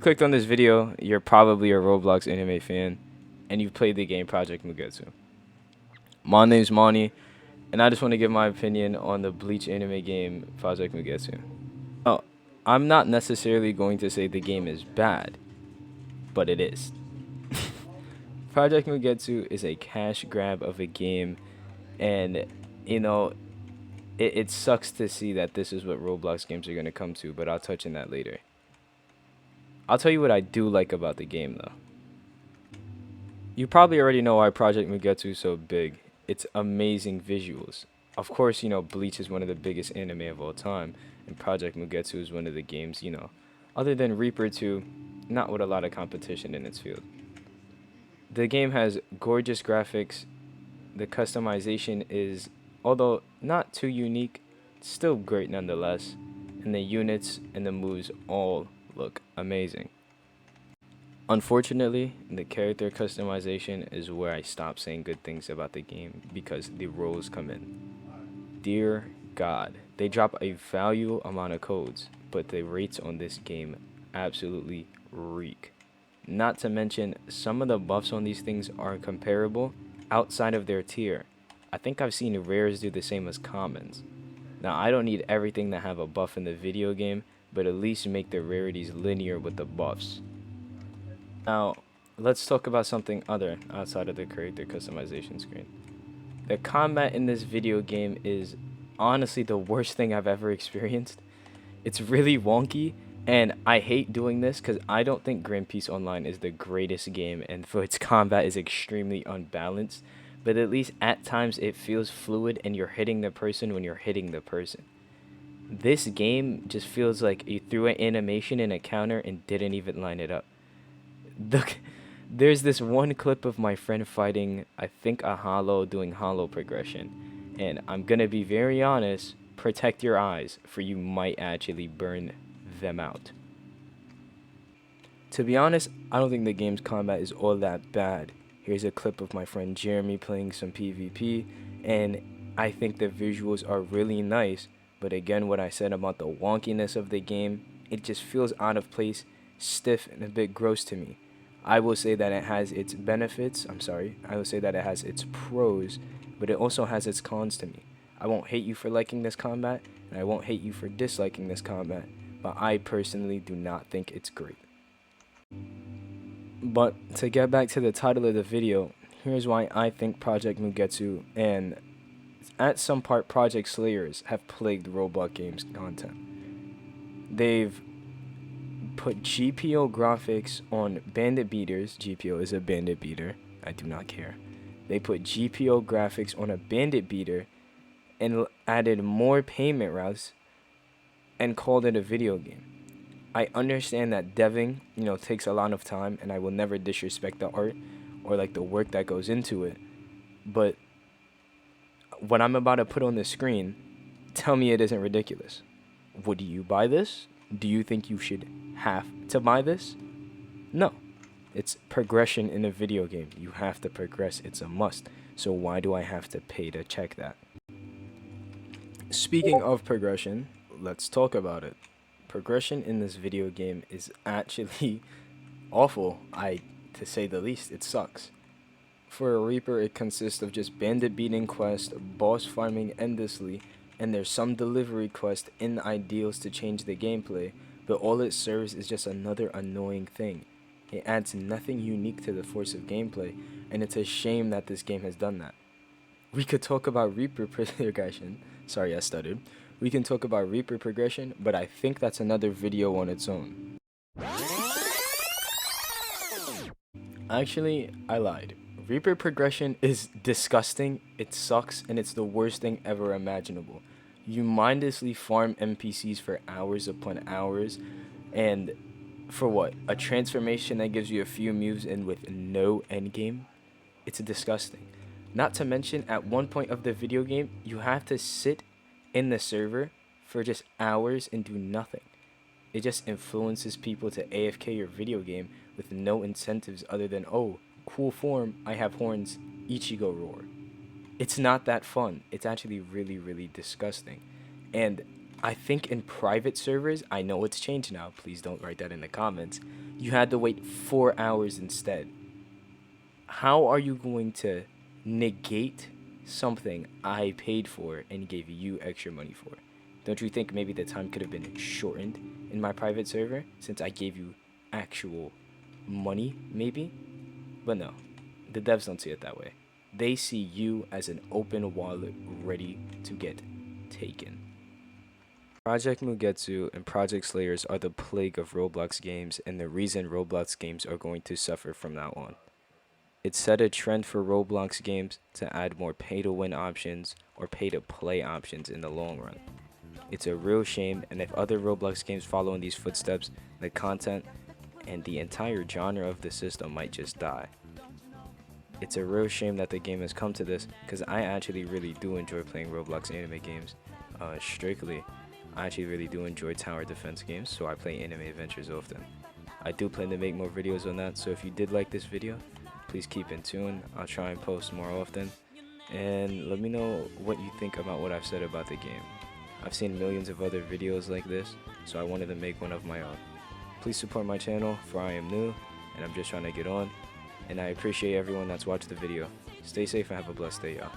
Clicked on this video, you're probably a Roblox anime fan, and you've played the game Project Mugetsu. My name's Mani, and I just want to give my opinion on the Bleach anime game Project Mugetsu. Oh, I'm not necessarily going to say the game is bad, but it is. Project Mugetsu is a cash grab of a game, and you know, it sucks to see that this is what Roblox games are going to come to, but I'll touch on that later. I'll tell you what I do like about the game, though. You probably already know why Project Mugetsu is so big. It's amazing visuals. Of course, Bleach is one of the biggest anime of all time, and Project Mugetsu is one of the games, other than Reaper 2, not with a lot of competition in its field. The game has gorgeous graphics. The customization is, although not too unique, still great nonetheless. And the units and the moves all look amazing. Unfortunately, the character customization is where I stop saying good things about the game because the roles come in. Dear God, they drop a valuable amount of codes, but the rates on this game absolutely reek. Not to mention, some of the buffs on these things are comparable outside of their tier. I think I've seen rares do the same as commons. Now, I don't need everything to have a buff in the video game, but at least make the rarities linear with the buffs. Now, let's talk about something other outside of the character customization screen. The combat in this video game is honestly the worst thing I've ever experienced. It's really wonky, and I hate doing this because I don't think Grand Peace Online is the greatest game, and for its combat is extremely unbalanced. But at least at times it feels fluid and you're hitting the person when you're hitting the person. This game just feels like you threw an animation in a counter and didn't even line it up. Look, there's this one clip of my friend fighting, I think, a hollow doing hollow progression. And I'm gonna be very honest, protect your eyes, for you might actually burn them out. To be honest, I don't think the game's combat is all that bad. Here's a clip of my friend Jeremy playing some PvP, and I think the visuals are really nice, but again, what I said about the wonkiness of the game, it just feels out of place, stiff, and a bit gross to me. I will say that it has its benefits, I will say that it has its pros, but it also has its cons to me. I won't hate you for liking this combat, and I won't hate you for disliking this combat, but I personally do not think it's great. But to get back to the title of the video, here's why I think Project Mugetsu and at some part Project Slayers have plagued Roblox games content. They've put GPO graphics on bandit beaters. GPO is a bandit beater. I do not care. They put GPO graphics on a bandit beater and added more payment routes and called it a video game. I understand that deving, takes a lot of time, and I will never disrespect the art or like the work that goes into it. But what I'm about to put on the screen, tell me it isn't ridiculous. Would you buy this? Do you think you should have to buy this? No. It's progression in a video game. You have to progress. It's a must. So why do I have to pay to check that? Speaking of progression, let's talk about it. Progression in this video game is actually awful, to say the least. It sucks. For a Reaper, it consists of just bandit beating quest, boss farming endlessly, and there's some delivery quest in ideals to change the gameplay, but all it serves is just another annoying thing. It adds nothing unique to the force of gameplay, and it's a shame that this game has done that. We could talk about Reaper progression. Sorry, I stuttered. We can talk about Reaper progression, but I think that's another video on its own. Actually, I lied. Reaper progression is disgusting, it sucks, and it's the worst thing ever imaginable. You mindlessly farm NPCs for hours upon hours, and for what? A transformation that gives you a few moves and with no endgame? It's disgusting. Not to mention, at one point of the video game, you have to sit in the server for just hours and do nothing. It just influences people to AFK your video game with no incentives other than, oh, cool form, I have horns, Ichigo roar. It's not that fun. It's actually really, really disgusting. And I think in private servers, I know it's changed now. Please don't write that in the comments. You had to wait 4 hours instead. How are you going to negate something I paid for and gave you extra money for? Don't you think maybe the time could have been shortened in my private server since I gave you actual money, maybe? But no, the devs don't see it that way. They see you as an open wallet ready to get taken. Project Mugetsu and Project Slayers are the plague of Roblox games and the reason Roblox games are going to suffer from now on. It set a trend for Roblox games to add more pay-to-win options or pay-to-play options in the long run. It's a real shame, and if other Roblox games follow in these footsteps, the content and the entire genre of the system might just die. It's a real shame that the game has come to this, because I actually really do enjoy playing Roblox anime games. Strictly, I actually really do enjoy tower defense games, so I play anime adventures often. I do plan to make more videos on that, so if you did like this video, please keep in tune. I'll try and post more often. And let me know what you think about what I've said about the game. I've seen millions of other videos like this, so I wanted to make one of my own. Please support my channel, for I am new, and I'm just trying to get on. And I appreciate everyone that's watched the video. Stay safe and have a blessed day, y'all.